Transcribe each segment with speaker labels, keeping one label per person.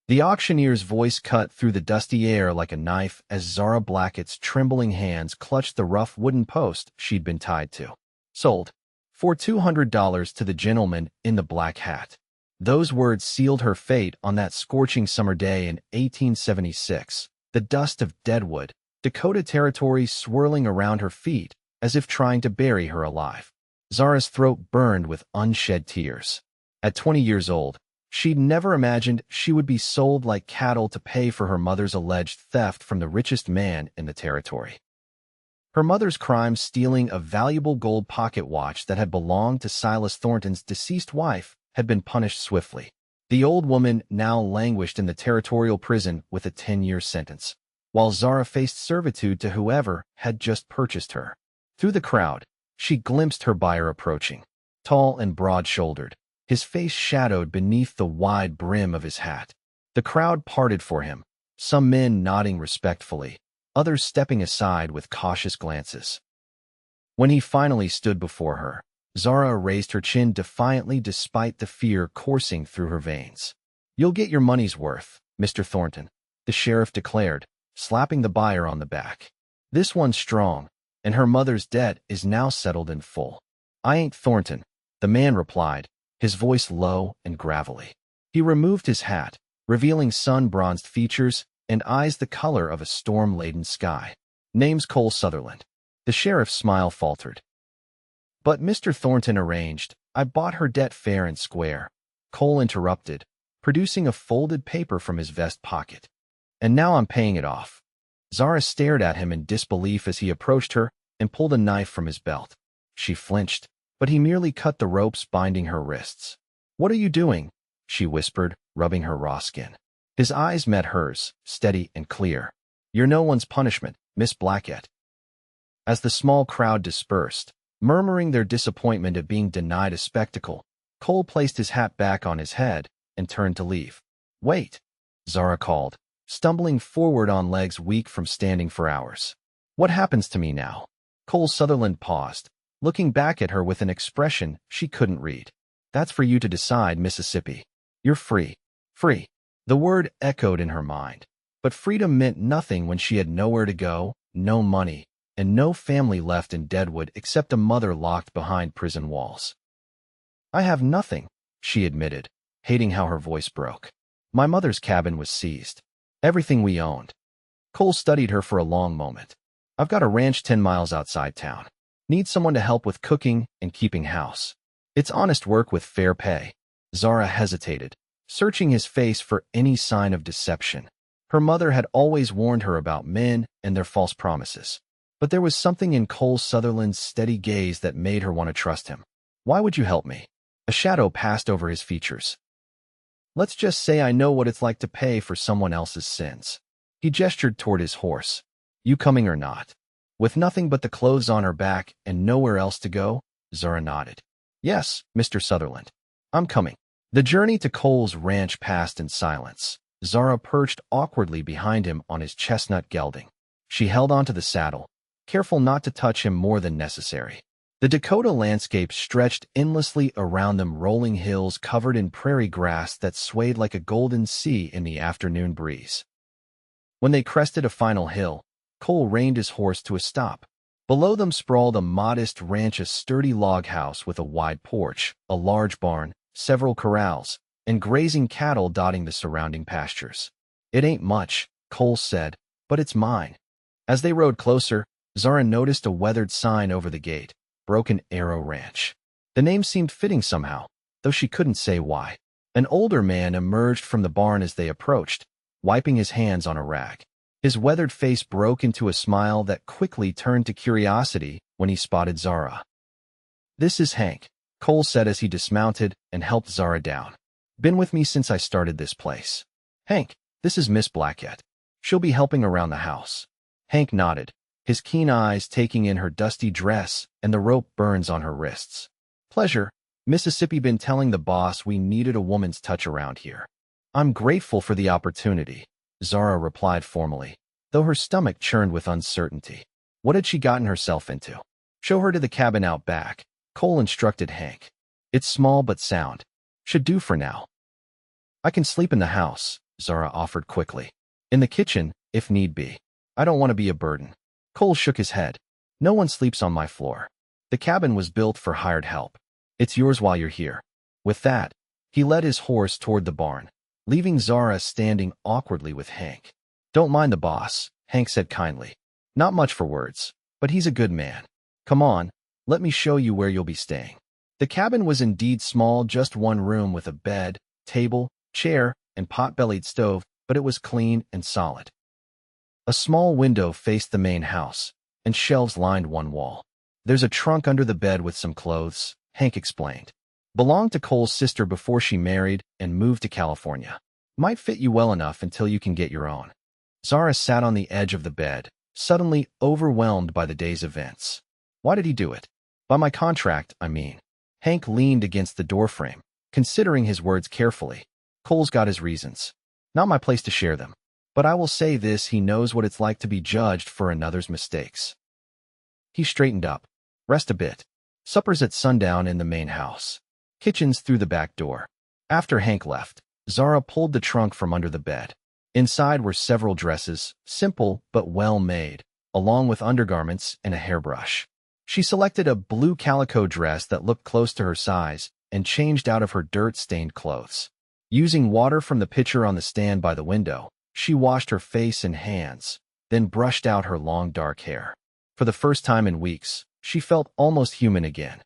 Speaker 1: The auctioneer's voice cut through the dusty air like a knife as Zara Blackett's trembling hands clutched the rough wooden post she'd been tied to. Sold. For $200 to the gentleman in the black hat. Those words sealed her fate on that scorching summer day in 1876, the dust of Deadwood, Dakota Territory swirling around her feet as if trying to bury her alive. Zara's throat burned with unshed tears. At 20 years old, she'd never imagined she would be sold like cattle to pay for her mother's alleged theft from the richest man in the territory. Her mother's crime, stealing a valuable gold pocket watch that had belonged to Silas Thornton's deceased wife, had been punished swiftly. The old woman now languished in the territorial prison with a 10-year sentence, while Zara faced servitude to whoever had just purchased her. Through the crowd, she glimpsed her buyer approaching, tall and broad-shouldered, his face shadowed beneath the wide brim of his hat. The crowd parted for him, some men nodding respectfully, others stepping aside with cautious glances. When he finally stood before her, Zara raised her chin defiantly despite the fear coursing through her veins. "You'll get your money's worth, Mr. Thornton," the sheriff declared, slapping the buyer on the back. "This one's strong, and her mother's debt is now settled in full." "I ain't Thornton," the man replied, his voice low and gravelly. He removed his hat, revealing sun-bronzed features and eyes the color of a storm-laden sky. "Name's Cole Sutherland." The sheriff's smile faltered. "But Mr. Thornton arranged. I bought her debt fair and square," Cole interrupted, producing a folded paper from his vest pocket. "And now I'm paying it off." Zara stared at him in disbelief as he approached her and pulled a knife from his belt. She flinched, but he merely cut the ropes binding her wrists. "What are you doing?" she whispered, rubbing her raw skin. His eyes met hers, steady and clear. "You're no one's punishment, Miss Blackett." As the small crowd dispersed, murmuring their disappointment at being denied a spectacle, Cole placed his hat back on his head and turned to leave. "Wait," Zara called, stumbling forward on legs weak from standing for hours. "What happens to me now?" Cole Sutherland paused, looking back at her with an expression she couldn't read. "That's for you to decide, Mississippi. You're free. Free." The word echoed in her mind, but freedom meant nothing when she had nowhere to go, no money, and no family left in Deadwood except a mother locked behind prison walls. "I have nothing," she admitted, hating how her voice broke. "My mother's cabin was seized. Everything we owned." Cole studied her for a long moment. "I've got a ranch 10 miles outside town. Need someone to help with cooking and keeping house. It's honest work with fair pay." Zara hesitated, searching his face for any sign of deception. Her mother had always warned her about men and their false promises. But there was something in Cole Sutherland's steady gaze that made her want to trust him. "Why would you help me?" A shadow passed over his features. "Let's just say I know what it's like to pay for someone else's sins." He gestured toward his horse. "You coming or not?" With nothing but the clothes on her back and nowhere else to go, Zara nodded. "Yes, Mr. Sutherland. I'm coming." The journey to Cole's ranch passed in silence. Zara perched awkwardly behind him on his chestnut gelding. She held onto the saddle, careful not to touch him more than necessary. The Dakota landscape stretched endlessly around them, rolling hills covered in prairie grass that swayed like a golden sea in the afternoon breeze. When they crested a final hill, Cole reined his horse to a stop. Below them sprawled a modest ranch, a sturdy log house with a wide porch, a large barn, several corrals, and grazing cattle dotting the surrounding pastures. "It ain't much," Cole said, "but it's mine." As they rode closer, Zara noticed a weathered sign over the gate, Broken Arrow Ranch. The name seemed fitting somehow, though she couldn't say why. An older man emerged from the barn as they approached, wiping his hands on a rag. His weathered face broke into a smile that quickly turned to curiosity when he spotted Zara. "This is Hank," Cole said as he dismounted and helped Zara down. "Been with me since I started this place." "Hank, this is Miss Blackett. She'll be helping around the house." Hank nodded, his keen eyes taking in her dusty dress and the rope burns on her wrists. "Pleasure. Mississippi been telling the boss we needed a woman's touch around here." "I'm grateful for the opportunity," Zara replied formally, though her stomach churned with uncertainty. What had she gotten herself into? "Show her to the cabin out back," Cole instructed Hank. "It's small but sound. Should do for now." "I can sleep in the house," Zara offered quickly. In the kitchen, if need be. I don't want to be a burden. Cole shook his head. No one sleeps on my floor. The cabin was built for hired help. It's yours while you're here. With that, he led his horse toward the barn, leaving Zara standing awkwardly with Hank. Don't mind the boss, Hank said kindly. Not much for words, but he's a good man. Come on, let me show you where you'll be staying. The cabin was indeed small, just one room with a bed, table, chair, and pot-bellied stove, but it was clean and solid. A small window faced the main house, and shelves lined one wall. There's a trunk under the bed with some clothes, Hank explained. Belonged to Cole's sister before she married and moved to California. Might fit you well enough until you can get your own. Zara sat on the edge of the bed, suddenly overwhelmed by the day's events. Why did he do it? By my contract, I mean. Hank leaned against the doorframe, considering his words carefully. Cole's got his reasons. Not my place to share them. But I will say this, he knows what it's like to be judged for another's mistakes. He straightened up. Rest a bit. Supper's at sundown in the main house. Kitchen's through the back door. After Hank left, Zara pulled the trunk from under the bed. Inside were several dresses, simple but well made, along with undergarments and a hairbrush. She selected a blue calico dress that looked close to her size and changed out of her dirt-stained clothes. Using water from the pitcher on the stand by the window, she washed her face and hands, then brushed out her long dark hair. For the first time in weeks, she felt almost human again.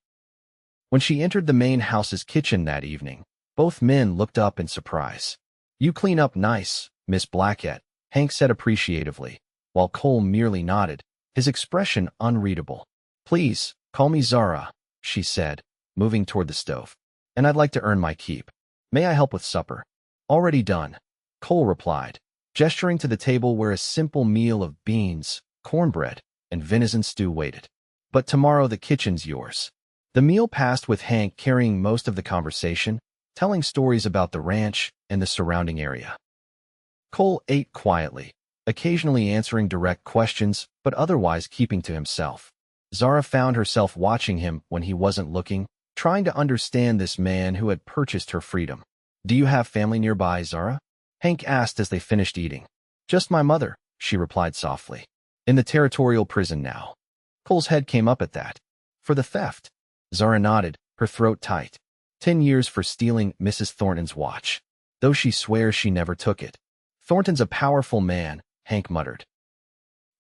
Speaker 1: When she entered the main house's kitchen that evening, both men looked up in surprise. You clean up nice, Miss Blackett, Hank said appreciatively, while Cole merely nodded, his expression unreadable. Please, call me Zara, she said, moving toward the stove. And I'd like to earn my keep. May I help with supper? Already done, Cole replied, gesturing to the table where a simple meal of beans, cornbread, and venison stew waited. But tomorrow the kitchen's yours. The meal passed with Hank carrying most of the conversation, telling stories about the ranch and the surrounding area. Cole ate quietly, occasionally answering direct questions, but otherwise keeping to himself. Zara found herself watching him when he wasn't looking, trying to understand this man who had purchased her freedom. Do you have family nearby, Zara? Hank asked as they finished eating. Just my mother, she replied softly. In the territorial prison now. Cole's head came up at that. For the theft. Zara nodded, her throat tight. 10 years for stealing Mrs. Thornton's watch. Though she swears she never took it. Thornton's a powerful man, Hank muttered.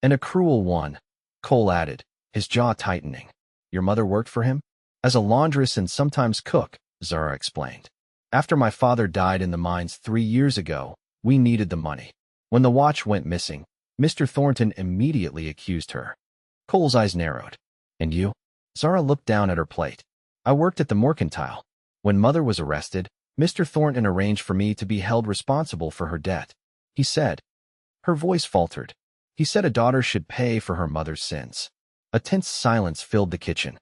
Speaker 1: And a cruel one, Cole added, his jaw tightening. Your mother worked for him? As a laundress and sometimes cook, Zara explained. After my father died in the mines 3 years ago, we needed the money. When the watch went missing, Mr. Thornton immediately accused her. Cole's eyes narrowed. And you? Zara looked down at her plate. I worked at the mercantile. When Mother was arrested, Mr. Thornton arranged for me to be held responsible for her debt. He said. Her voice faltered. He said a daughter should pay for her mother's sins. A tense silence filled the kitchen.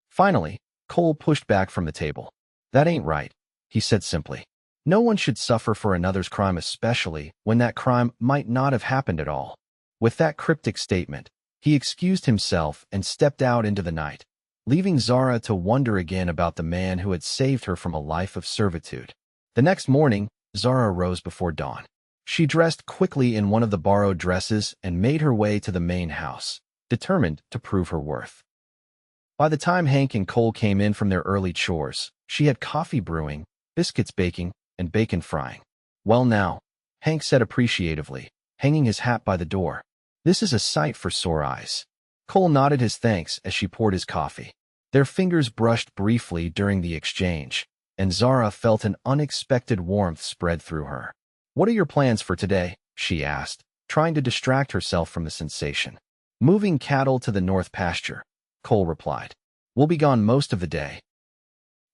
Speaker 1: Finally, Cole pushed back from the table. That ain't right, he said simply. No one should suffer for another's crime, especially when that crime might not have happened at all. With that cryptic statement, he excused himself and stepped out into the night, leaving Zara to wonder again about the man who had saved her from a life of servitude. The next morning, Zara rose before dawn. She dressed quickly in one of the borrowed dresses and made her way to the main house, determined to prove her worth. By the time Hank and Cole came in from their early chores, she had coffee brewing, biscuits baking, and bacon frying. Well now, Hank said appreciatively, hanging his hat by the door. This is a sight for sore eyes. Cole nodded his thanks as she poured his coffee. Their fingers brushed briefly during the exchange, and Zara felt an unexpected warmth spread through her. What are your plans for today? She asked, trying to distract herself from the sensation. Moving cattle to the north pasture, Cole replied. We'll be gone most of the day.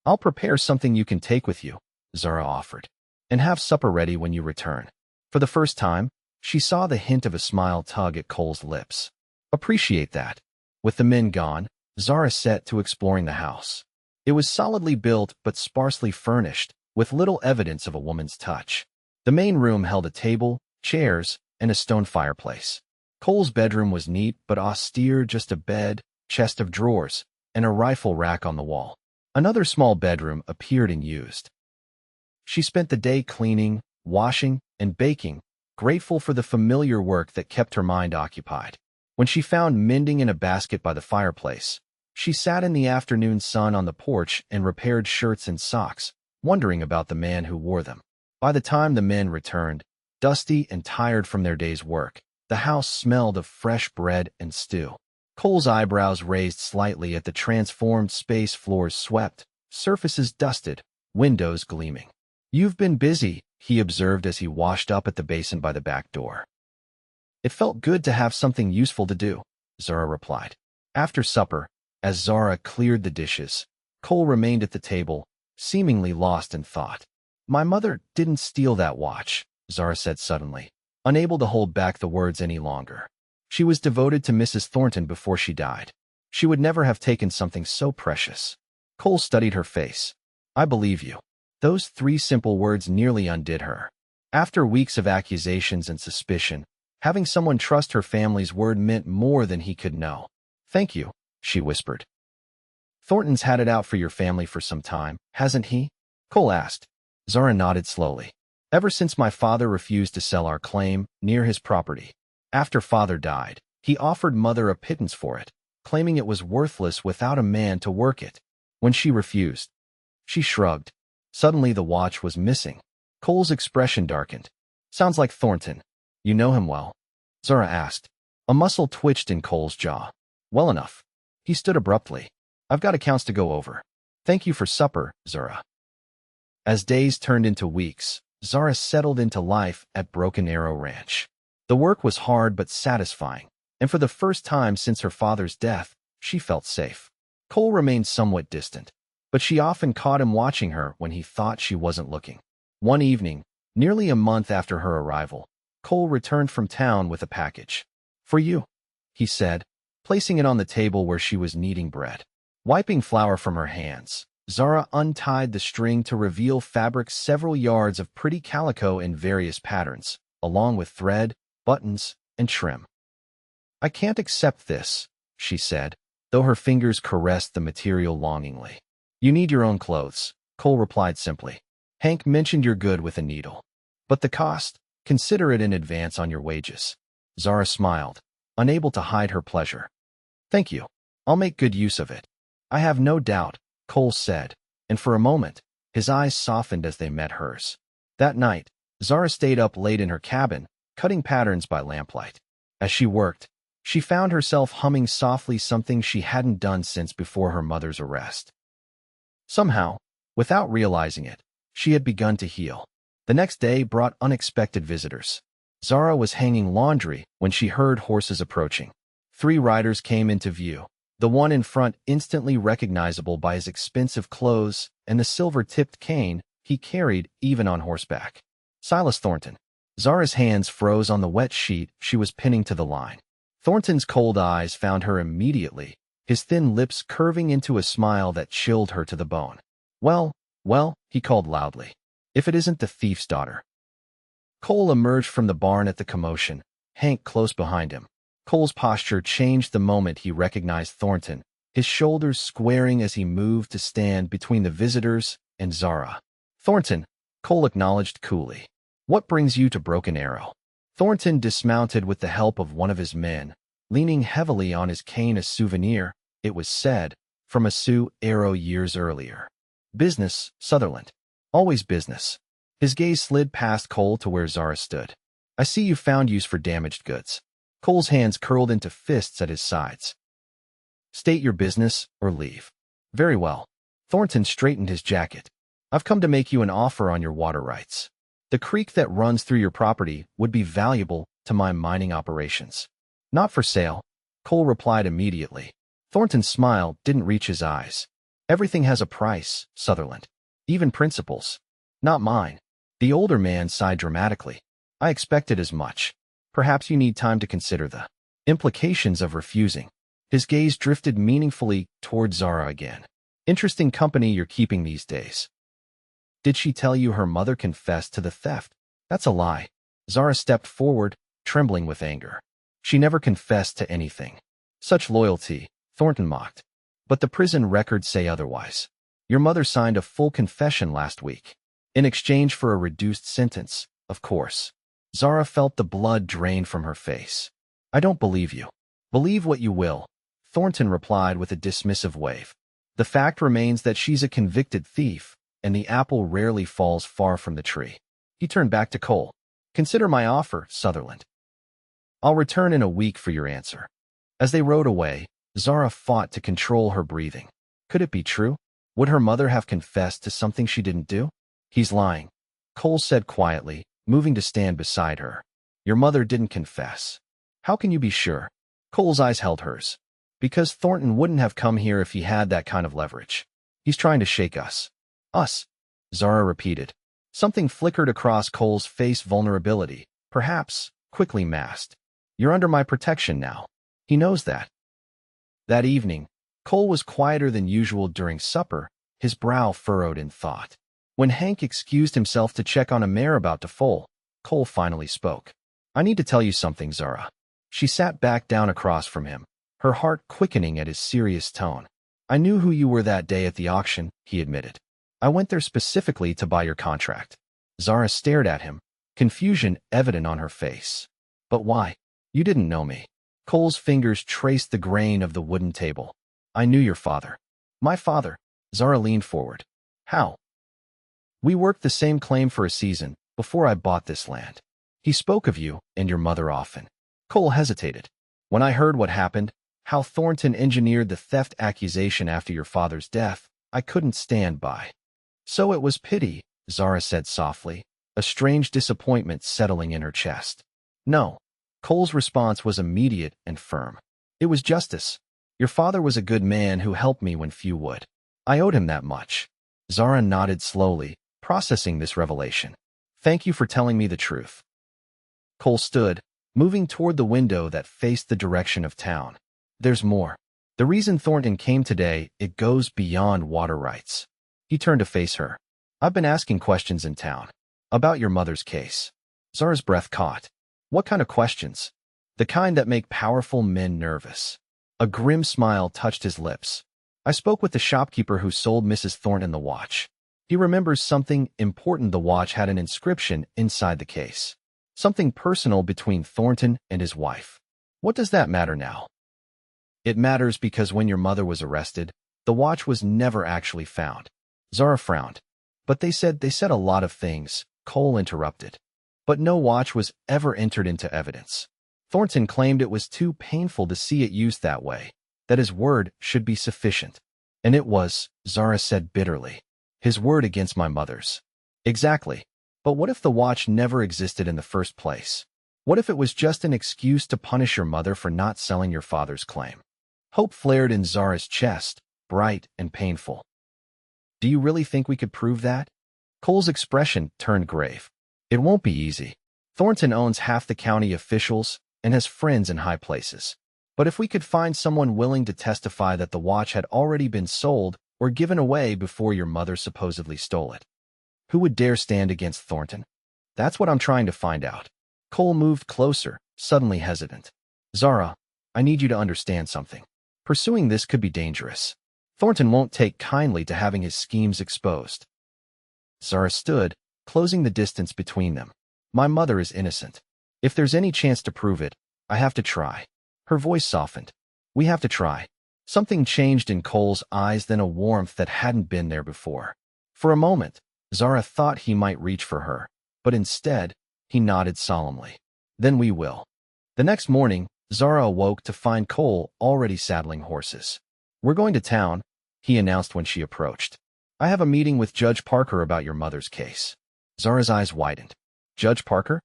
Speaker 1: I'll prepare something you can take with you, Zara offered, and have supper ready when you return. For the first time, she saw the hint of a smile tug at Cole's lips. Appreciate that. With the men gone, Zara set to exploring the house. It was solidly built but sparsely furnished, with little evidence of a woman's touch. The main room held a table, chairs, and a stone fireplace. Cole's bedroom was neat but austere, just a bed, chest of drawers, and a rifle rack on the wall. Another small bedroom appeared unused. She spent the day cleaning, washing, and baking, grateful for the familiar work that kept her mind occupied. When she found mending in a basket by the fireplace, she sat in the afternoon sun on the porch and repaired shirts and socks, wondering about the man who wore them. By the time the men returned, dusty and tired from their day's work, the house smelled of fresh bread and stew. Cole's eyebrows raised slightly at the transformed space, floors swept, surfaces dusted, windows gleaming. "You've been busy," he observed as he washed up at the basin by the back door. "It felt good to have something useful to do," Zara replied. After supper, as Zara cleared the dishes, Cole remained at the table, seemingly lost in thought. "My mother didn't steal that watch," Zara said suddenly, unable to hold back the words any longer. "She was devoted to Mrs. Thornton before she died. She would never have taken something so precious." Cole studied her face. "I believe you." Those 3 simple words nearly undid her. After weeks of accusations and suspicion, having someone trust her family's word meant more than he could know. "Thank you," she whispered. "Thornton's had it out for your family for some time, hasn't he?" Cole asked. Zara nodded slowly. "Ever since my father refused to sell our claim near his property. After father died, he offered mother a pittance for it, claiming it was worthless without a man to work it. When she refused." She shrugged. Suddenly the watch was missing. Cole's expression darkened. "Sounds like Thornton. You know him well?" Zara asked. A muscle twitched in Cole's jaw. "Well enough." He stood abruptly. "I've got accounts to go over. Thank you for supper, Zara." As days turned into weeks, Zara settled into life at Broken Arrow Ranch. The work was hard but satisfying, and for the first time since her father's death, she felt safe. Cole remained somewhat distant, but she often caught him watching her when he thought she wasn't looking. One evening, nearly a month after her arrival, Cole returned from town with a package. "For you," he said, placing it on the table where she was kneading bread. Wiping flour from her hands, Zara untied the string to reveal fabric, several yards of pretty calico in various patterns, along with thread, buttons, and trim. "I can't accept this," she said, though her fingers caressed the material longingly. "You need your own clothes," Cole replied simply. "Hank mentioned you're good with a needle. But the cost? Consider it in advance on your wages." Zara smiled, unable to hide her pleasure. "Thank you. I'll make good use of it." "I have no doubt," Cole said, and for a moment, his eyes softened as they met hers. That night, Zara stayed up late in her cabin, cutting patterns by lamplight. As she worked, she found herself humming softly, something she hadn't done since before her mother's arrest. Somehow, without realizing it, she had begun to heal. The next day brought unexpected visitors. Zara was hanging laundry when she heard horses approaching. 3 riders came into view, the one in front instantly recognizable by his expensive clothes and the silver-tipped cane he carried even on horseback. Silas Thornton. Zara's hands froze on the wet sheet she was pinning to the line. Thornton's cold eyes found her immediately, his thin lips curving into a smile that chilled her to the bone. Well, he called loudly. "If it isn't the thief's daughter." Cole emerged from the barn at the commotion, Hank close behind him. Cole's posture changed the moment he recognized Thornton, his shoulders squaring as he moved to stand between the visitors and Zara. "Thornton," Cole acknowledged coolly. "What brings you to Broken Arrow?" Thornton dismounted with the help of one of his men, leaning heavily on his cane, a souvenir, it was said, from a Sioux arrow years earlier. "Business, Sutherland. Always business." His gaze slid past Cole to where Zara stood. "I see you found use for damaged goods." Cole's hands curled into fists at his sides. "State your business or leave." "Very well." Thornton straightened his jacket. "I've come to make you an offer on your water rights. The creek that runs through your property would be valuable to my mining operations." "Not for sale," Cole replied immediately. Thornton's smile didn't reach his eyes. "Everything has a price, Sutherland. Even principles." "Not mine." The older man sighed dramatically. "I expected as much. Perhaps you need time to consider the implications of refusing." His gaze drifted meaningfully toward Zara again. "Interesting company you're keeping these days." "Did she tell you her mother confessed to the theft?" "That's a lie." Zara stepped forward, trembling with anger. "She never confessed to anything." "Such loyalty," Thornton mocked. "But the prison records say otherwise. Your mother signed a full confession last week. In exchange for a reduced sentence, of course. Zara felt the blood drain from her face. I don't believe you. Believe what you will, Thornton replied with a dismissive wave. The fact remains that she's a convicted thief, and the apple rarely falls far from the tree. He turned back to Cole. Consider my offer, Sutherland. I'll return in a week for your answer. As they rode away, Zara fought to control her breathing. Could it be true? Would her mother have confessed to something she didn't do? He's lying, Cole said quietly, moving to stand beside her. Your mother didn't confess. How can you be sure? Cole's eyes held hers. Because Thornton wouldn't have come here if he had that kind of leverage. He's trying to shake us. Us, Zara repeated. Something flickered across Cole's face, vulnerability, perhaps quickly masked. You're under my protection now. He knows that. That evening, Cole was quieter than usual during supper, his brow furrowed in thought. When Hank excused himself to check on a mare about to foal, Cole finally spoke. I need to tell you something, Zara. She sat back down across from him, her heart quickening at his serious tone. I knew who you were that day at the auction, he admitted. I went there specifically to buy your contract. Zara stared at him, confusion evident on her face. But why? You didn't know me. Cole's fingers traced the grain of the wooden table. I knew your father. My father? Zara leaned forward. How? We worked the same claim for a season before I bought this land. He spoke of you and your mother often. Cole hesitated. When I heard what happened, how Thornton engineered the theft accusation after your father's death, I couldn't stand by. So it was pity, Zara said softly, a strange disappointment settling in her chest. No. Cole's response was immediate and firm. It was justice. Your father was a good man who helped me when few would. I owed him that much. Zara nodded slowly, processing this revelation. Thank you for telling me the truth. Cole stood, moving toward the window that faced the direction of town. There's more. The reason Thornton came today, it goes beyond water rights. He turned to face her. I've been asking questions in town. About your mother's case. Zara's breath caught. What kind of questions? The kind that make powerful men nervous. A grim smile touched his lips. I spoke with the shopkeeper who sold Mrs. Thornton the watch. He remembers something important. The watch had an inscription inside the case. Something personal between Thornton and his wife. What does that matter now? It matters because when your mother was arrested, the watch was never actually found. Zara frowned. But they said a lot of things, Cole interrupted. But no watch was ever entered into evidence. Thornton claimed it was too painful to see it used that way, that his word should be sufficient. And it was, Zara said bitterly. His word against my mother's. Exactly. But what if the watch never existed in the first place? What if it was just an excuse to punish your mother for not selling your father's claim? Hope flared in Zara's chest, bright and painful. Do you really think we could prove that? Cole's expression turned grave. It won't be easy. Thornton owns half the county officials and has friends in high places. But if we could find someone willing to testify that the watch had already been sold or given away before your mother supposedly stole it, who would dare stand against Thornton? That's what I'm trying to find out. Cole moved closer, suddenly hesitant. Zara, I need you to understand something. Pursuing this could be dangerous. Thornton won't take kindly to having his schemes exposed. Zara stood, closing the distance between them. My mother is innocent. If there's any chance to prove it, I have to try. Her voice softened. We have to try. Something changed in Cole's eyes, then a warmth that hadn't been there before. For a moment, Zara thought he might reach for her, but instead, he nodded solemnly. Then we will. The next morning, Zara awoke to find Cole already saddling horses. We're going to town, he announced when she approached. I have a meeting with Judge Parker about your mother's case. Zara's eyes widened. Judge Parker?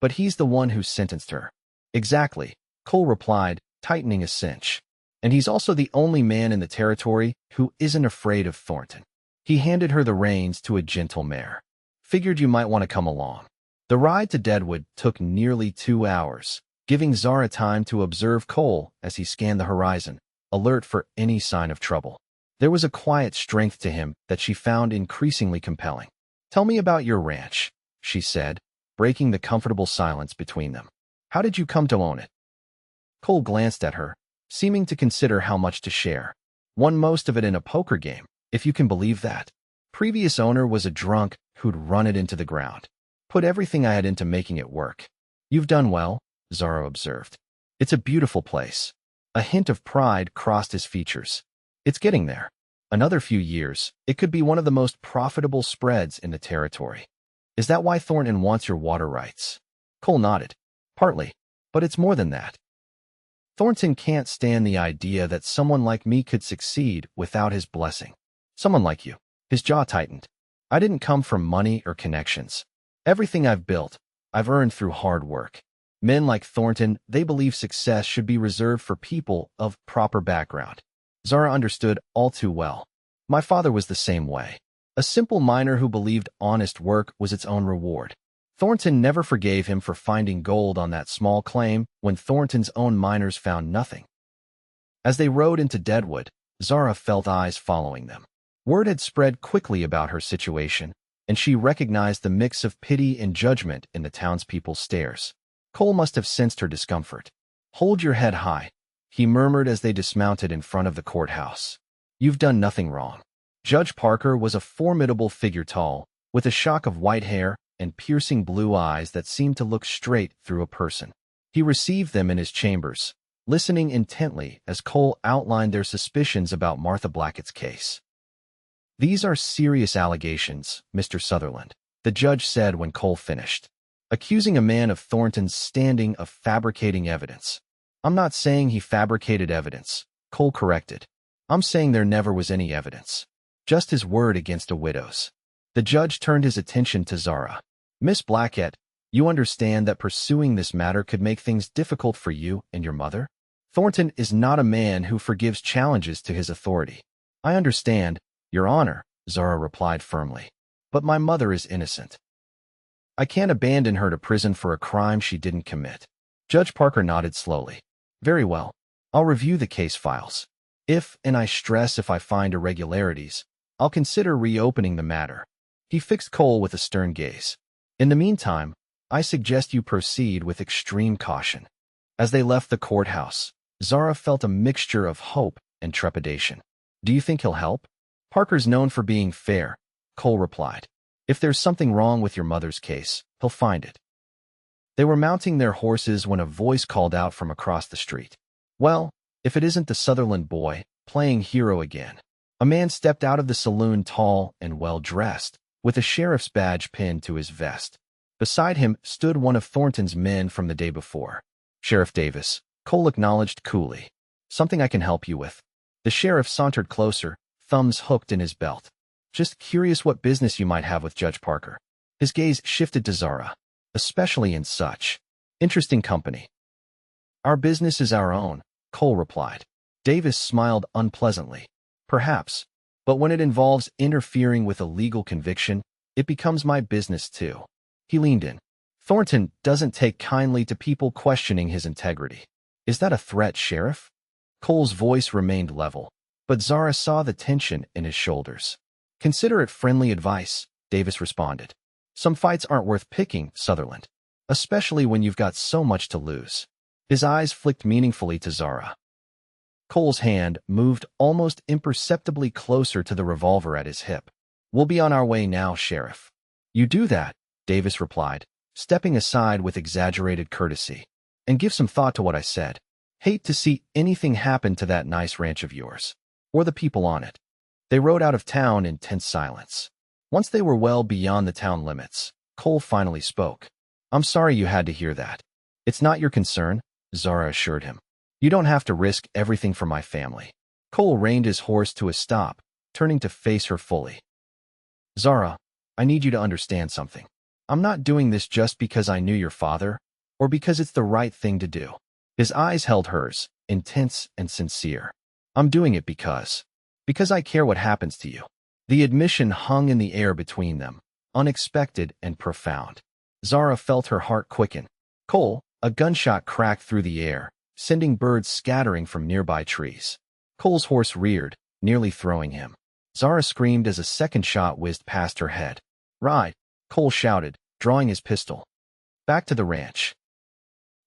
Speaker 1: But he's the one who sentenced her. Exactly, Cole replied, tightening a cinch. And he's also the only man in the territory who isn't afraid of Thornton. He handed her the reins to a gentle mare. Figured you might want to come along. The ride to Deadwood took nearly 2 hours, giving Zara time to observe Cole as he scanned the horizon, alert for any sign of trouble. There was a quiet strength to him that she found increasingly compelling. Tell me about your ranch, she said, breaking the comfortable silence between them. How did you come to own it? Cole glanced at her, seeming to consider how much to share. Won most of it in a poker game, if you can believe that. Previous owner was a drunk who'd run it into the ground. Put everything I had into making it work. You've done well, Zara observed. It's a beautiful place. A hint of pride crossed his features. It's getting there. Another few years, it could be one of the most profitable spreads in the territory. Is that why Thornton wants your water rights? Cole nodded. Partly, but it's more than that. Thornton can't stand the idea that someone like me could succeed without his blessing. Someone like you. His jaw tightened. I didn't come from money or connections. Everything I've built, I've earned through hard work. Men like Thornton, they believe success should be reserved for people of proper background. Zara understood all too well. My father was the same way. A simple miner who believed honest work was its own reward. Thornton never forgave him for finding gold on that small claim when Thornton's own miners found nothing. As they rode into Deadwood, Zara felt eyes following them. Word had spread quickly about her situation, and she recognized the mix of pity and judgment in the townspeople's stares. Cole must have sensed her discomfort. Hold your head high, he murmured as they dismounted in front of the courthouse. You've done nothing wrong. Judge Parker was a formidable figure, tall, with a shock of white hair and piercing blue eyes that seemed to look straight through a person. He received them in his chambers, listening intently as Cole outlined their suspicions about Martha Blackett's case. These are serious allegations, Mr. Sutherland, the judge said when Cole finished, accusing a man of Thornton's standing of fabricating evidence. I'm not saying he fabricated evidence, Cole corrected. I'm saying there never was any evidence. Just his word against a widow's. The judge turned his attention to Zara. Miss Blackett, you understand that pursuing this matter could make things difficult for you and your mother? Thornton is not a man who forgives challenges to his authority. I understand, Your Honor, Zara replied firmly. But my mother is innocent. I can't abandon her to prison for a crime she didn't commit. Judge Parker nodded slowly. Very well. I'll review the case files. If, and I stress if I find irregularities, I'll consider reopening the matter. He fixed Cole with a stern gaze. In the meantime, I suggest you proceed with extreme caution. As they left the courthouse, Zara felt a mixture of hope and trepidation. Do you think he'll help? Parker's known for being fair, Cole replied. If there's something wrong with your mother's case, he'll find it. They were mounting their horses when a voice called out from across the street. Well, if it isn't the Sutherland boy, playing hero again. A man stepped out of the saloon tall and well-dressed, with a sheriff's badge pinned to his vest. Beside him stood one of Thornton's men from the day before. Sheriff Davis, Cole acknowledged coolly. Something I can help you with. The sheriff sauntered closer, thumbs hooked in his belt. Just curious what business you might have with Judge Parker. His gaze shifted to Zara, especially in such interesting company. Our business is our own, Cole replied. Davis smiled unpleasantly. Perhaps, but when it involves interfering with a legal conviction, it becomes my business too. He leaned in. Thornton doesn't take kindly to people questioning his integrity. Is that a threat, Sheriff? Cole's voice remained level, but Zara saw the tension in his shoulders. Consider it friendly advice, Davis responded. Some fights aren't worth picking, Sutherland, especially when you've got so much to lose. His eyes flicked meaningfully to Zara. Cole's hand moved almost imperceptibly closer to the revolver at his hip. We'll be on our way now, Sheriff. You do that, Davis replied, stepping aside with exaggerated courtesy. And give some thought to what I said. Hate to see anything happen to that nice ranch of yours, or the people on it. They rode out of town in tense silence. Once they were well beyond the town limits, Cole finally spoke. I'm sorry you had to hear that. It's not your concern, Zara assured him. You don't have to risk everything for my family. Cole reined his horse to a stop, turning to face her fully. Zara, I need you to understand something. I'm not doing this just because I knew your father, or because it's the right thing to do. His eyes held hers, intense and sincere. I'm doing it because I care what happens to you. The admission hung in the air between them, unexpected and profound. Zara felt her heart quicken. Cole, a gunshot cracked through the air, sending birds scattering from nearby trees. Cole's horse reared, nearly throwing him. Zara screamed as a second shot whizzed past her head. Ride, Cole shouted, drawing his pistol. Back to the ranch.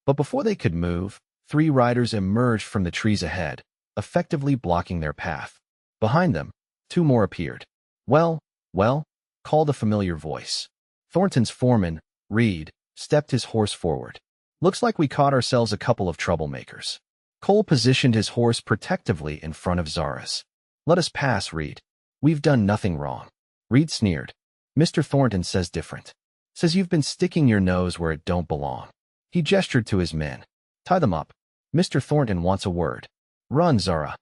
Speaker 1: But before they could move, 3 riders emerged from the trees ahead, effectively blocking their path. Behind them, 2 more appeared. Well, called a familiar voice. Thornton's foreman, Reed stepped his horse forward. Looks like we caught ourselves a couple of troublemakers. Cole positioned his horse protectively in front of Zara's. Let us pass, Reed. We've done nothing wrong. Reed sneered. Mr. Thornton says different. Says you've been sticking your nose where it don't belong. He gestured to his men. Tie them up. Mr. Thornton wants a word. Run, Zara.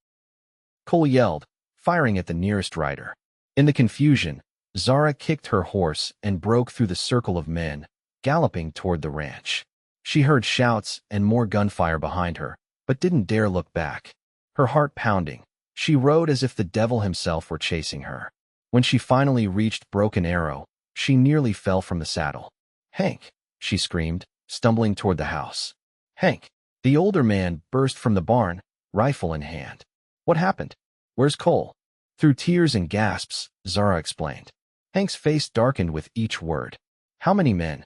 Speaker 1: Cole yelled, firing at the nearest rider. In the confusion, Zara kicked her horse and broke through the circle of men, galloping toward the ranch. She heard shouts and more gunfire behind her, but didn't dare look back. Her heart pounding, she rode as if the devil himself were chasing her. When she finally reached Broken Arrow, she nearly fell from the saddle. Hank, she screamed, stumbling toward the house. Hank, the older man burst from the barn, rifle in hand. What happened? Where's Cole? Through tears and gasps, Zara explained. Hank's face darkened with each word. How many men?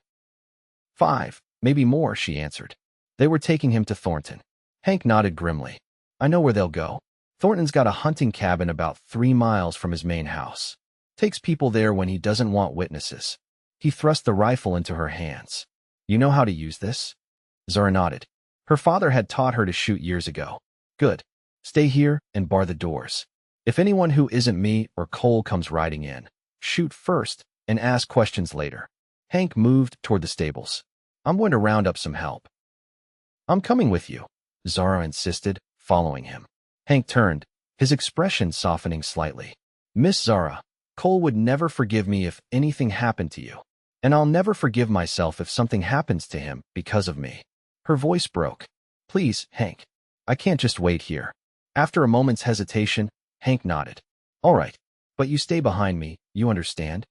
Speaker 1: 5, maybe more, she answered. They were taking him to Thornton. Hank nodded grimly. I know where they'll go. Thornton's got a hunting cabin about 3 miles from his main house. Takes people there when he doesn't want witnesses. He thrust the rifle into her hands. You know how to use this? Zara nodded. Her father had taught her to shoot years ago. Good. Stay here and bar the doors. If anyone who isn't me or Cole comes riding in, shoot first and ask questions later. Hank moved toward the stables. I'm going to round up some help. I'm coming with you, Zara insisted, following him. Hank turned, his expression softening slightly. Miss Zara, Cole would never forgive me if anything happened to you. And I'll never forgive myself if something happens to him because of me. Her voice broke. Please, Hank. I can't just wait here. After a moment's hesitation, Hank nodded. All right, but you stay behind me, you understand?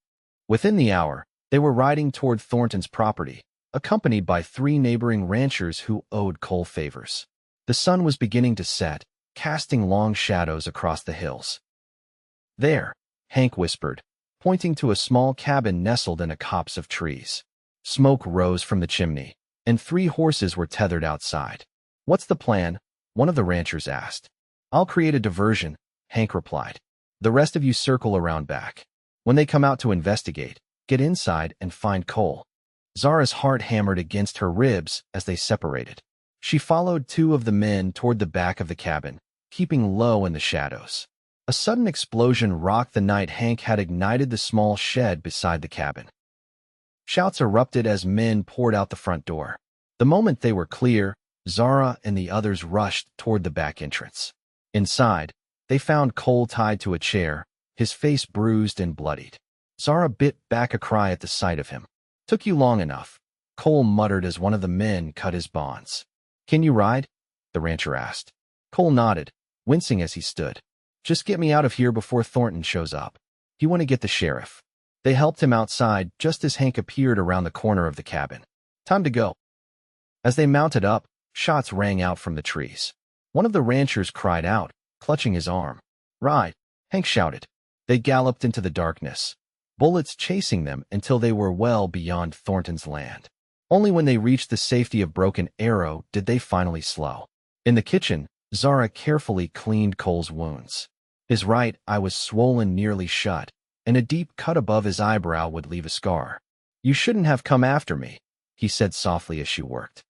Speaker 1: Within the hour, they were riding toward Thornton's property, accompanied by 3 neighboring ranchers who owed Cole favors. The sun was beginning to set, casting long shadows across the hills. There, Hank whispered, pointing to a small cabin nestled in a copse of trees. Smoke rose from the chimney, and 3 horses were tethered outside. What's the plan? One of the ranchers asked. I'll create a diversion, Hank replied. The rest of you circle around back. When they come out to investigate, get inside and find Cole. Zara's heart hammered against her ribs as they separated. She followed 2 of the men toward the back of the cabin, keeping low in the shadows. A sudden explosion rocked the night Hank had ignited the small shed beside the cabin. Shouts erupted as men poured out the front door. The moment they were clear, Zara and the others rushed toward the back entrance. Inside, they found Cole tied to a chair, his face bruised and bloodied. Zara bit back a cry at the sight of him. Took you long enough, Cole muttered as one of the men cut his bonds. Can you ride? The rancher asked. Cole nodded, wincing as he stood. Just get me out of here before Thornton shows up. You want to get the sheriff. They helped him outside just as Hank appeared around the corner of the cabin. Time to go. As they mounted up, shots rang out from the trees. One of the ranchers cried out, clutching his arm. Ride, Hank shouted. They galloped into the darkness, bullets chasing them until they were well beyond Thornton's land. Only when they reached the safety of Broken Arrow did they finally slow. In the kitchen, Zara carefully cleaned Cole's wounds. His right eye was swollen nearly shut, and a deep cut above his eyebrow would leave a scar. You shouldn't have come after me, he said softly as she worked.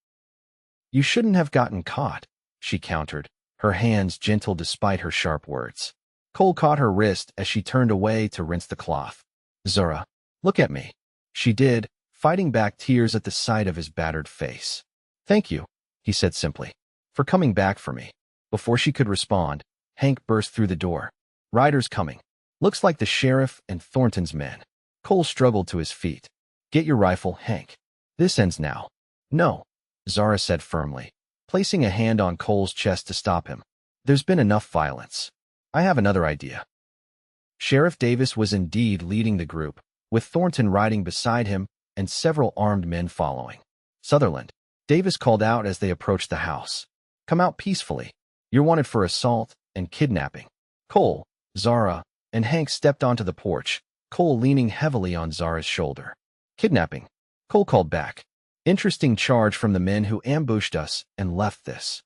Speaker 1: You shouldn't have gotten caught, she countered, her hands gentle despite her sharp words. Cole caught her wrist as she turned away to rinse the cloth. Zara, look at me. She did, fighting back tears at the sight of his battered face. Thank you, he said simply, for coming back for me. Before she could respond, Hank burst through the door. Riders coming. Looks like the sheriff and Thornton's men. Cole struggled to his feet. Get your rifle, Hank. This ends now. No, Zara said firmly, placing a hand on Cole's chest to stop him. There's been enough violence. I have another idea. Sheriff Davis was indeed leading the group, with Thornton riding beside him and several armed men following. Sutherland, Davis called out as they approached the house. Come out peacefully. You're wanted for assault and kidnapping. Cole, Zara, and Hank stepped onto the porch, Cole leaning heavily on Zara's shoulder. Kidnapping, Cole called back. Interesting charge from the men who ambushed us and left this.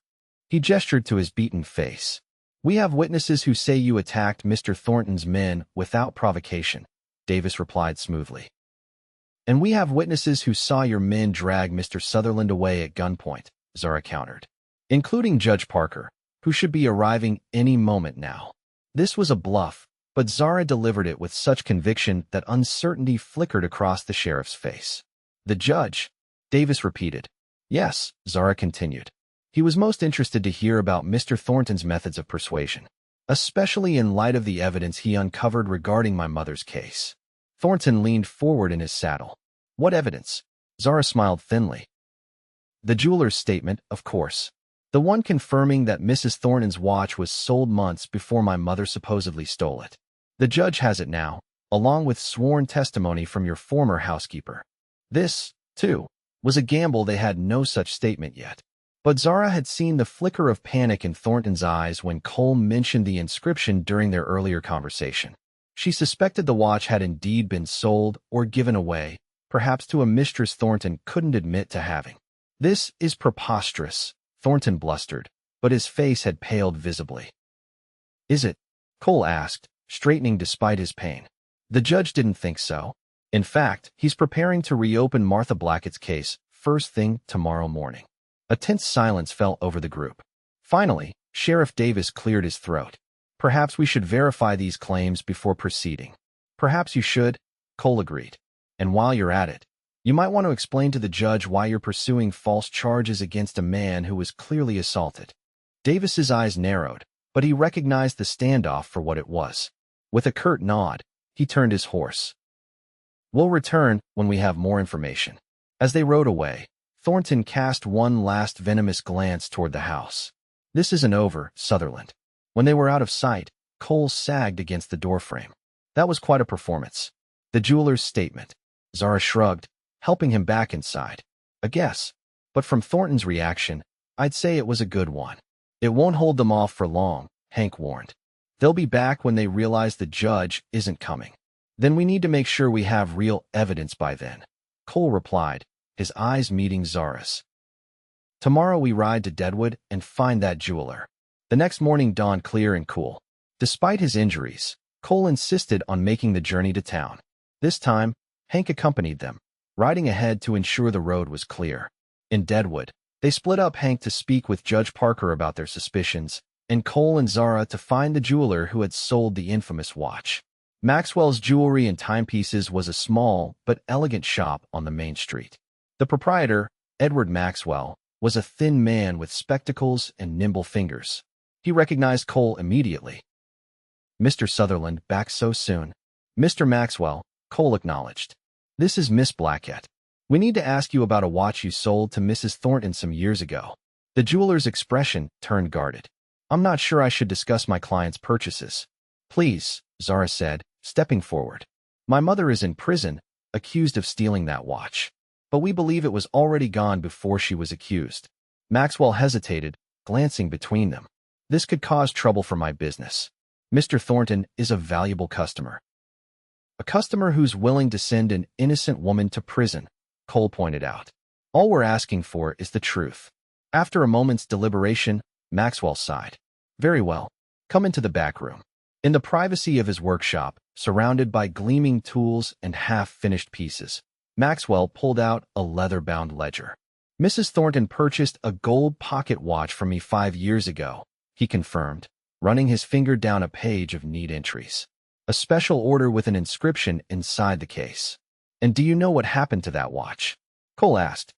Speaker 1: He gestured to his beaten face. We have witnesses who say you attacked Mr. Thornton's men without provocation, Davis replied smoothly. And we have witnesses who saw your men drag Mr. Sutherland away at gunpoint, Zara countered, including Judge Parker, who should be arriving any moment now. This was a bluff, but Zara delivered it with such conviction that uncertainty flickered across the sheriff's face. The judge, Davis repeated. Yes, Zara continued. He was most interested to hear about Mr. Thornton's methods of persuasion, especially in light of the evidence he uncovered regarding my mother's case. Thornton leaned forward in his saddle. What evidence? Zara smiled thinly. The jeweler's statement, of course. The one confirming that Mrs. Thornton's watch was sold months before my mother supposedly stole it. The judge has it now, along with sworn testimony from your former housekeeper. This, too, was a gamble. They had no such statement yet. But Zara had seen the flicker of panic in Thornton's eyes when Cole mentioned the inscription during their earlier conversation. She suspected the watch had indeed been sold or given away, perhaps to a mistress Thornton couldn't admit to having. This is preposterous, Thornton blustered, but his face had paled visibly. Is it? Cole asked, straightening despite his pain. The judge didn't think so. In fact, he's preparing to reopen Martha Blackett's case first thing tomorrow morning. A tense silence fell over the group. Finally, Sheriff Davis cleared his throat. Perhaps we should verify these claims before proceeding. Perhaps you should, Cole agreed. And while you're at it, you might want to explain to the judge why you're pursuing false charges against a man who was clearly assaulted. Davis's eyes narrowed, but he recognized the standoff for what it was. With a curt nod, he turned his horse. We'll return when we have more information. As they rode away, Thornton cast one last venomous glance toward the house. This isn't over, Sutherland. When they were out of sight, Cole sagged against the doorframe. That was quite a performance. The jeweler's statement. Zara shrugged, helping him back inside. A guess, but from Thornton's reaction, I'd say it was a good one. It won't hold them off for long, Hank warned. They'll be back when they realize the judge isn't coming. Then we need to make sure we have real evidence by then, Cole replied, his eyes meeting Zara's. Tomorrow we ride to Deadwood and find that jeweler. The next morning dawned clear and cool. Despite his injuries, Cole insisted on making the journey to town. This time, Hank accompanied them, riding ahead to ensure the road was clear. In Deadwood, they split up, Hank to speak with Judge Parker about their suspicions, and Cole and Zara to find the jeweler who had sold the infamous watch. Maxwell's Jewelry and Timepieces was a small but elegant shop on the main street. The proprietor, Edward Maxwell, was a thin man with spectacles and nimble fingers. He recognized Cole immediately. Mr. Sutherland, back so soon. Mr. Maxwell, Cole acknowledged. This is Miss Blackett. We need to ask you about a watch you sold to Mrs. Thornton some years ago. The jeweler's expression turned guarded. I'm not sure I should discuss my client's purchases. Please, Zara said, stepping forward. My mother is in prison, accused of stealing that watch. But we believe it was already gone before she was accused. Maxwell hesitated, glancing between them. This could cause trouble for my business. Mr. Thornton is a valuable customer. A customer who's willing to send an innocent woman to prison, Cole pointed out. All we're asking for is the truth. After a moment's deliberation, Maxwell sighed. Very well. Come into the back room. In the privacy of his workshop, surrounded by gleaming tools and half-finished pieces, Maxwell pulled out a leather-bound ledger. Mrs. Thornton purchased a gold pocket watch from me 5 years ago, he confirmed, running his finger down a page of neat entries. A special order with an inscription inside the case. And do you know what happened to that watch? Cole asked.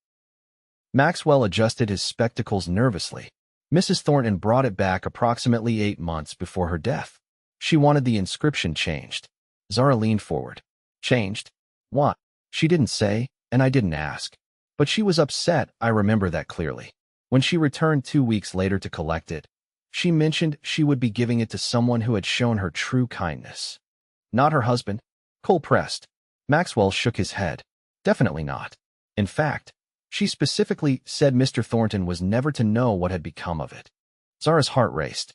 Speaker 1: Maxwell adjusted his spectacles nervously. Mrs. Thornton brought it back approximately 8 months before her death. She wanted the inscription changed. Zara leaned forward. Changed? What? She didn't say, and I didn't ask. But she was upset, I remember that clearly. When she returned 2 weeks later to collect it, she mentioned she would be giving it to someone who had shown her true kindness. Not her husband? Cole pressed. Maxwell shook his head. Definitely not. In fact, she specifically said Mr. Thornton was never to know what had become of it. Zara's heart raced.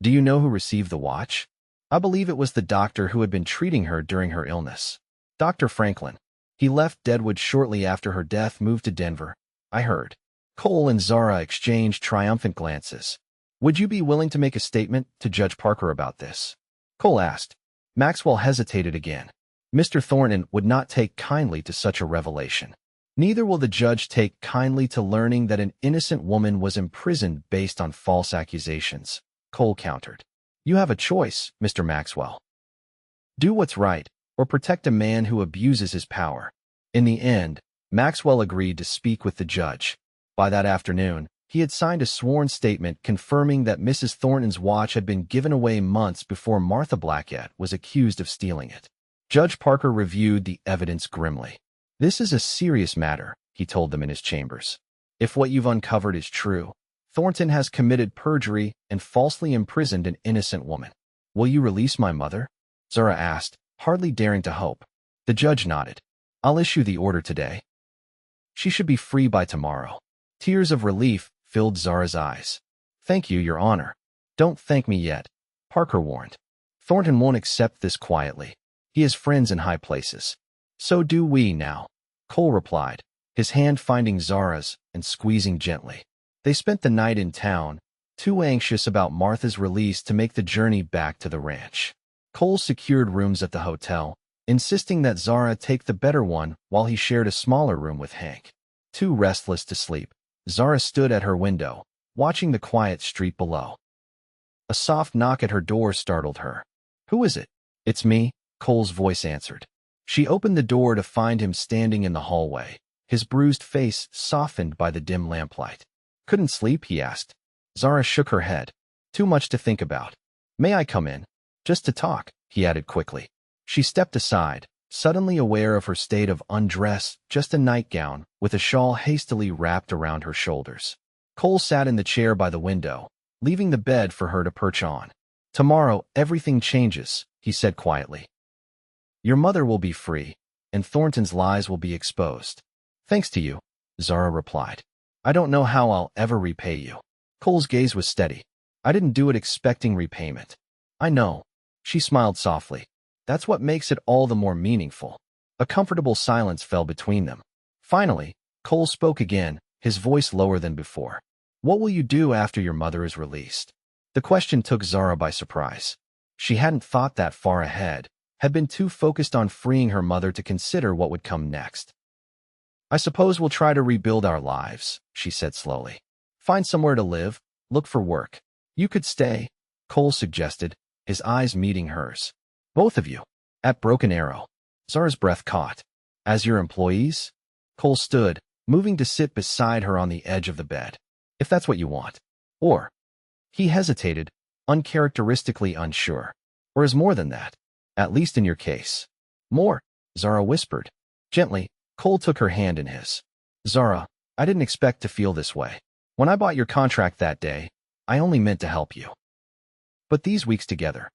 Speaker 1: Do you know who received the watch? I believe it was the doctor who had been treating her during her illness. Dr. Franklin. He left Deadwood shortly after her death, moved to Denver. I heard. Cole and Zara exchanged triumphant glances. Would you be willing to make a statement to Judge Parker about this? Cole asked. Maxwell hesitated again. Mr. Thornton would not take kindly to such a revelation. Neither will the judge take kindly to learning that an innocent woman was imprisoned based on false accusations, Cole countered. You have a choice, Mr. Maxwell. Do what's right, or protect a man who abuses his power. In the end, Maxwell agreed to speak with the judge. By that afternoon, he had signed a sworn statement confirming that Mrs. Thornton's watch had been given away months before Martha Blackett was accused of stealing it. Judge Parker reviewed the evidence grimly. This is a serious matter, he told them in his chambers. If what you've uncovered is true, Thornton has committed perjury and falsely imprisoned an innocent woman. Will you release my mother? Zara asked, hardly daring to hope. The judge nodded. I'll issue the order today. She should be free by tomorrow. Tears of relief filled Zara's eyes. Thank you, Your Honor. Don't thank me yet, Parker warned. Thornton won't accept this quietly. He has friends in high places. So do we now, Cole replied, his hand finding Zara's and squeezing gently. They spent the night in town, too anxious about Martha's release to make the journey back to the ranch. Cole secured rooms at the hotel, insisting that Zara take the better one while he shared a smaller room with Hank. Too restless to sleep, Zara stood at her window, watching the quiet street below. A soft knock at her door startled her. Who is it? It's me, Cole's voice answered. She opened the door to find him standing in the hallway, his bruised face softened by the dim lamplight. Couldn't sleep, he asked. Zara shook her head. Too much to think about. May I come in? Just to talk, he added quickly. She stepped aside, suddenly aware of her state of undress, just a nightgown, with a shawl hastily wrapped around her shoulders. Cole sat in the chair by the window, leaving the bed for her to perch on. Tomorrow, everything changes, he said quietly. Your mother will be free, and Thornton's lies will be exposed. Thanks to you, Zara replied. I don't know how I'll ever repay you. Cole's gaze was steady. I didn't do it expecting repayment. I know. She smiled softly. That's what makes it all the more meaningful. A comfortable silence fell between them. Finally, Cole spoke again, his voice lower than before. What will you do after your mother is released? The question took Zara by surprise. She hadn't thought that far ahead, had been too focused on freeing her mother to consider what would come next. I suppose we'll try to rebuild our lives, she said slowly. Find somewhere to live, look for work. You could stay, Cole suggested, his eyes meeting hers. Both of you. At Broken Arrow. Zara's breath caught. As your employees? Cole stood, moving to sit beside her on the edge of the bed. If that's what you want. Or. He hesitated, uncharacteristically unsure. Or is more than that. At least in your case. More, Zara whispered. Gently, Cole took her hand in his. Zara, I didn't expect to feel this way. When I bought your contract that day, I only meant to help you. But these weeks together.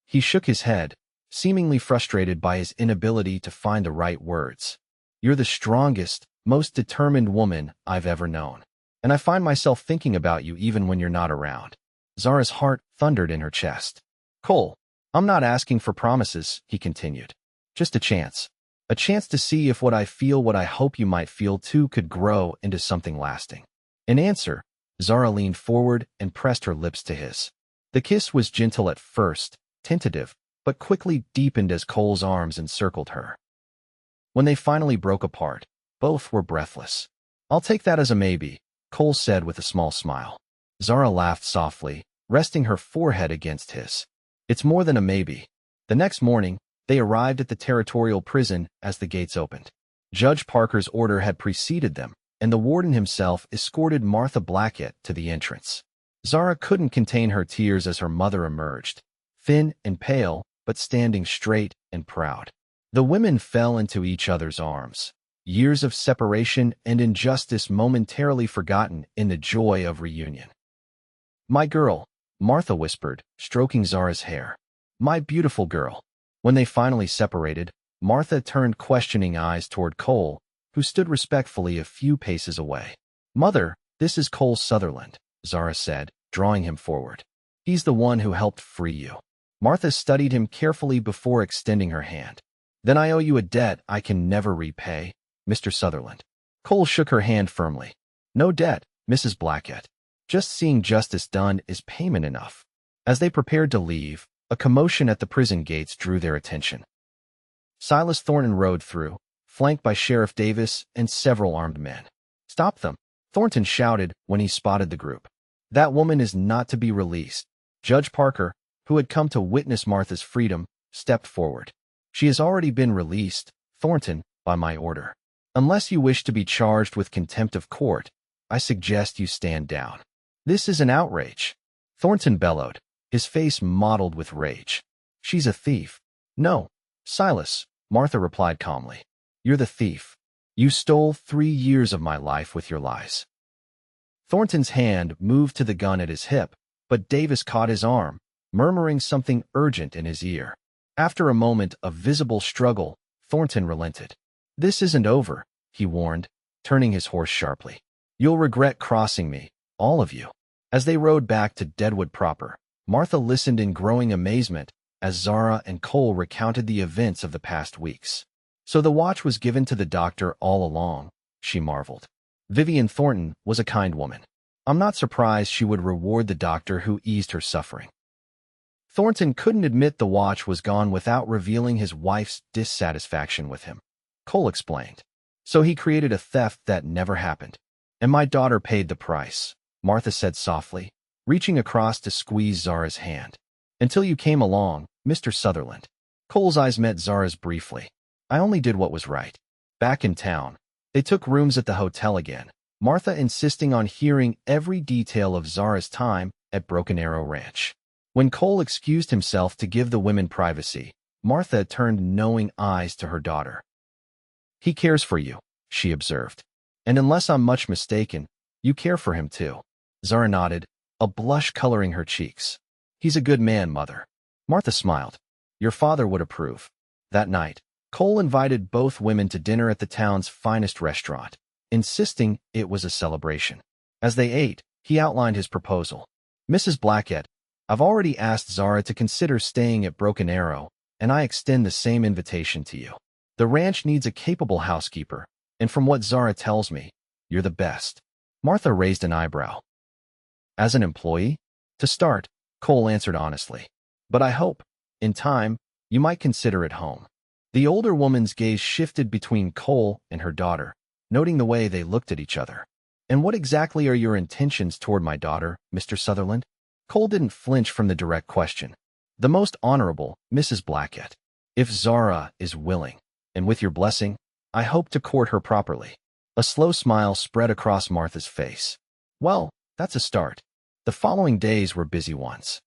Speaker 1: He shook his head, seemingly frustrated by his inability to find the right words. You're the strongest, most determined woman I've ever known. And I find myself thinking about you even when you're not around. Zara's heart thundered in her chest. Cole, I'm not asking for promises, he continued. Just a chance. A chance to see if what I feel, what I hope you might feel too, could grow into something lasting. In answer, Zara leaned forward and pressed her lips to his. The kiss was gentle at first, tentative, but quickly deepened as Cole's arms encircled her. When they finally broke apart, both were breathless. I'll take that as a maybe, Cole said with a small smile. Zara laughed softly, resting her forehead against his. It's more than a maybe. The next morning, they arrived at the territorial prison as the gates opened. Judge Parker's order had preceded them, and the warden himself escorted Martha Blackett to the entrance. Zara couldn't contain her tears as her mother emerged, thin and pale, but standing straight and proud. The women fell into each other's arms, years of separation and injustice momentarily forgotten in the joy of reunion. My girl, Martha whispered, stroking Zara's hair. My beautiful girl. When they finally separated, Martha turned questioning eyes toward Cole, who stood respectfully a few paces away. Mother, this is Cole Sutherland, Zara said, drawing him forward. He's the one who helped free you. Martha studied him carefully before extending her hand. Then I owe you a debt I can never repay, Mr. Sutherland. Cole shook her hand firmly. No debt, Mrs. Blackett. Just seeing justice done is payment enough. As they prepared to leave, a commotion at the prison gates drew their attention. Silas Thornton rode through, flanked by Sheriff Davis and several armed men. "Stop them!" Thornton shouted when he spotted the group. "That woman is not to be released." Judge Parker, who had come to witness Martha's freedom, stepped forward. "She has already been released, Thornton, by my order. Unless you wish to be charged with contempt of court, I suggest you stand down." "This is an outrage," Thornton bellowed, his face mottled with rage. "She's a thief." "No, Silas," Martha replied calmly. "You're the thief. You stole 3 years of my life with your lies." Thornton's hand moved to the gun at his hip, but Davis caught his arm, murmuring something urgent in his ear. After a moment of visible struggle, Thornton relented. "This isn't over," he warned, turning his horse sharply. "You'll regret crossing me, all of you." As they rode back to Deadwood proper, Martha listened in growing amazement as Zara and Cole recounted the events of the past weeks. "So the watch was given to the doctor all along," she marveled. "Vivian Thornton was a kind woman. I'm not surprised she would reward the doctor who eased her suffering." Thornton couldn't admit the watch was gone without revealing his wife's dissatisfaction with him. Cole explained. "So he created a theft that never happened. And my daughter paid the price," Martha said softly, reaching across to squeeze Zara's hand. "Until you came along, Mr. Sutherland." Cole's eyes met Zara's briefly. "I only did what was right." Back in town, they took rooms at the hotel again, Martha insisting on hearing every detail of Zara's time at Broken Arrow Ranch. When Cole excused himself to give the women privacy, Martha turned knowing eyes to her daughter. "He cares for you," she observed. "And unless I'm much mistaken, you care for him too." Zara nodded, a blush coloring her cheeks. "He's a good man, Mother." Martha smiled. "Your father would approve." That night, Cole invited both women to dinner at the town's finest restaurant, insisting it was a celebration. As they ate, he outlined his proposal. "Mrs. Blackett, I've already asked Zara to consider staying at Broken Arrow, and I extend the same invitation to you. The ranch needs a capable housekeeper, and from what Zara tells me, you're the best." Martha raised an eyebrow. "As an employee?" "To start," Cole answered honestly. "But I hope, in time, you might consider it home." The older woman's gaze shifted between Cole and her daughter, noting the way they looked at each other. "And what exactly are your intentions toward my daughter, Mr. Sutherland?" Cole didn't flinch from the direct question. "The most honorable, Mrs. Blackett. If Zara is willing, and with your blessing, I hope to court her properly." A slow smile spread across Martha's face. "Well, that's a start." The following days were busy ones.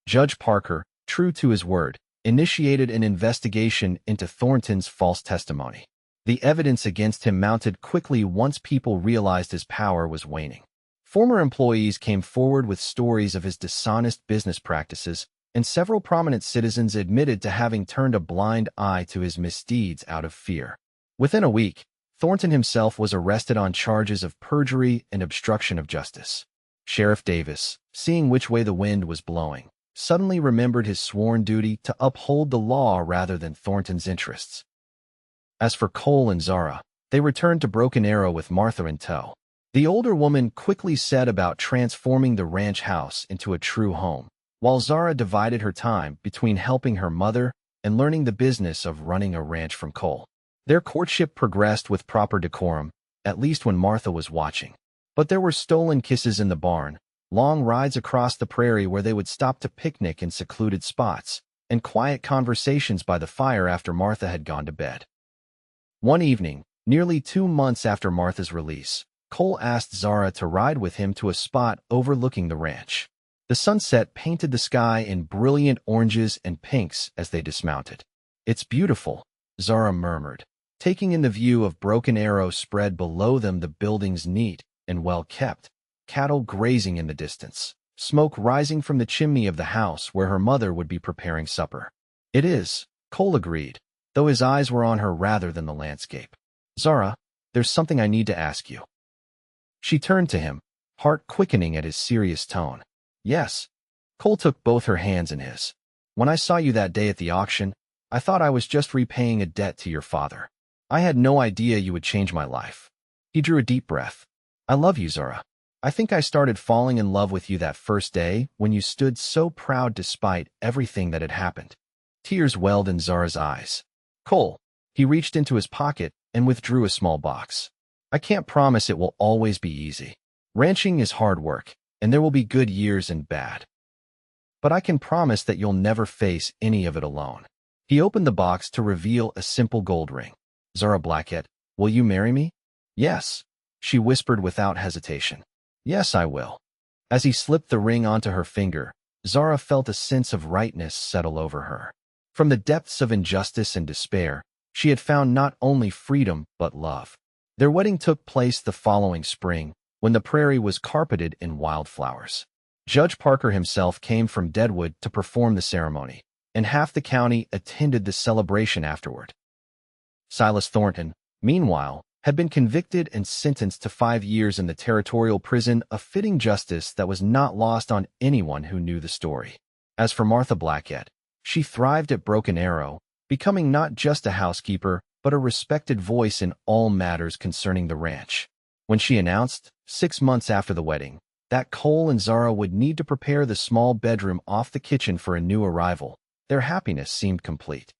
Speaker 1: Judge Parker, true to his word, initiated an investigation into Thornton's false testimony. The evidence against him mounted quickly once people realized his power was waning. Former employees came forward with stories of his dishonest business practices, and several prominent citizens admitted to having turned a blind eye to his misdeeds out of fear. Within a week, Thornton himself was arrested on charges of perjury and obstruction of justice. Sheriff Davis, seeing which way the wind was blowing, suddenly remembered his sworn duty to uphold the law rather than Thornton's interests. As for Cole and Zara, they returned to Broken Arrow with Martha in tow. The older woman quickly set about transforming the ranch house into a true home, while Zara divided her time between helping her mother and learning the business of running a ranch from Cole. Their courtship progressed with proper decorum, at least when Martha was watching. But there were stolen kisses in the barn, long rides across the prairie where they would stop to picnic in secluded spots, and quiet conversations by the fire after Martha had gone to bed. One evening, nearly 2 months after Martha's release, Cole asked Zara to ride with him to a spot overlooking the ranch. The sunset painted the sky in brilliant oranges and pinks as they dismounted. "It's beautiful," Zara murmured, taking in the view of Broken Arrow spread below them, the buildings neat and well-kept, cattle grazing in the distance, smoke rising from the chimney of the house where her mother would be preparing supper. "It is," Cole agreed, though his eyes were on her rather than the landscape. "Zara, there's something I need to ask you." She turned to him, heart quickening at his serious tone. "Yes." Cole took both her hands in his. "When I saw you that day at the auction, I thought I was just repaying a debt to your father. I had no idea you would change my life." He drew a deep breath. "I love you, Zara. I think I started falling in love with you that first day when you stood so proud despite everything that had happened." Tears welled in Zara's eyes. Cole. He reached into his pocket and withdrew a small box. I can't promise it will always be easy. Ranching is hard work, and there will be good years and bad. But I can promise that you'll never face any of it alone. He opened the box to reveal a simple gold ring. Zara Blackett, will you marry me? Yes, she whispered without hesitation. Yes, I will. As he slipped the ring onto her finger, Zara felt a sense of rightness settle over her. From the depths of injustice and despair, she had found not only freedom but love. Their wedding took place the following spring, when the prairie was carpeted in wildflowers. Judge Parker himself came from Deadwood to perform the ceremony, and half the county attended the celebration afterward. Silas Thornton, meanwhile, had been convicted and sentenced to 5 years in the territorial prison, a fitting justice that was not lost on anyone who knew the story. As for Martha Blackett, she thrived at Broken Arrow, becoming not just a housekeeper, but a respected voice in all matters concerning the ranch. When she announced, 6 months after the wedding, that Cole and Zara would need to prepare the small bedroom off the kitchen for a new arrival, their happiness seemed complete.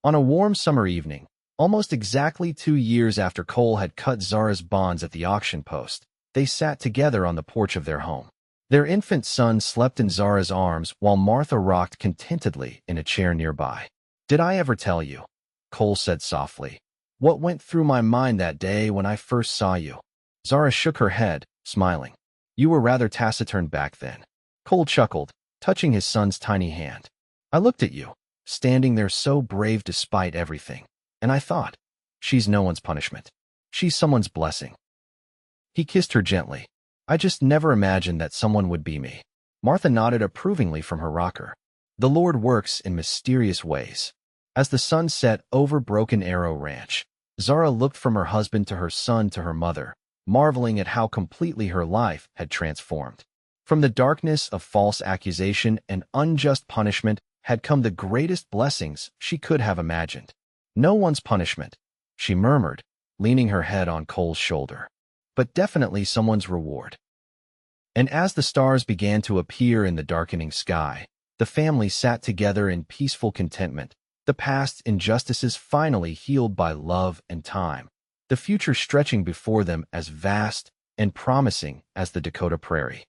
Speaker 1: On a warm summer evening, almost exactly 2 years after Cole had cut Zara's bonds at the auction post, they sat together on the porch of their home. Their infant son slept in Zara's arms while Martha rocked contentedly in a chair nearby. "Did I ever tell you?" Cole said softly. "What went through my mind that day when I first saw you?" Zara shook her head, smiling. "You were rather taciturn back then." Cole chuckled, touching his son's tiny hand. "I looked at you, standing there so brave despite everything, and I thought, she's no one's punishment. She's someone's blessing." He kissed her gently. "I just never imagined that someone would be me." Martha nodded approvingly from her rocker. The Lord works in mysterious ways. As the sun set over Broken Arrow Ranch, Zara looked from her husband to her son to her mother, marveling at how completely her life had transformed. From the darkness of false accusation and unjust punishment had come the greatest blessings she could have imagined. "No one's punishment," she murmured, leaning her head on Cole's shoulder. "But definitely someone's reward." And as the stars began to appear in the darkening sky, the family sat together in peaceful contentment, the past injustices finally healed by love and time, the future stretching before them as vast and promising as the Dakota prairie.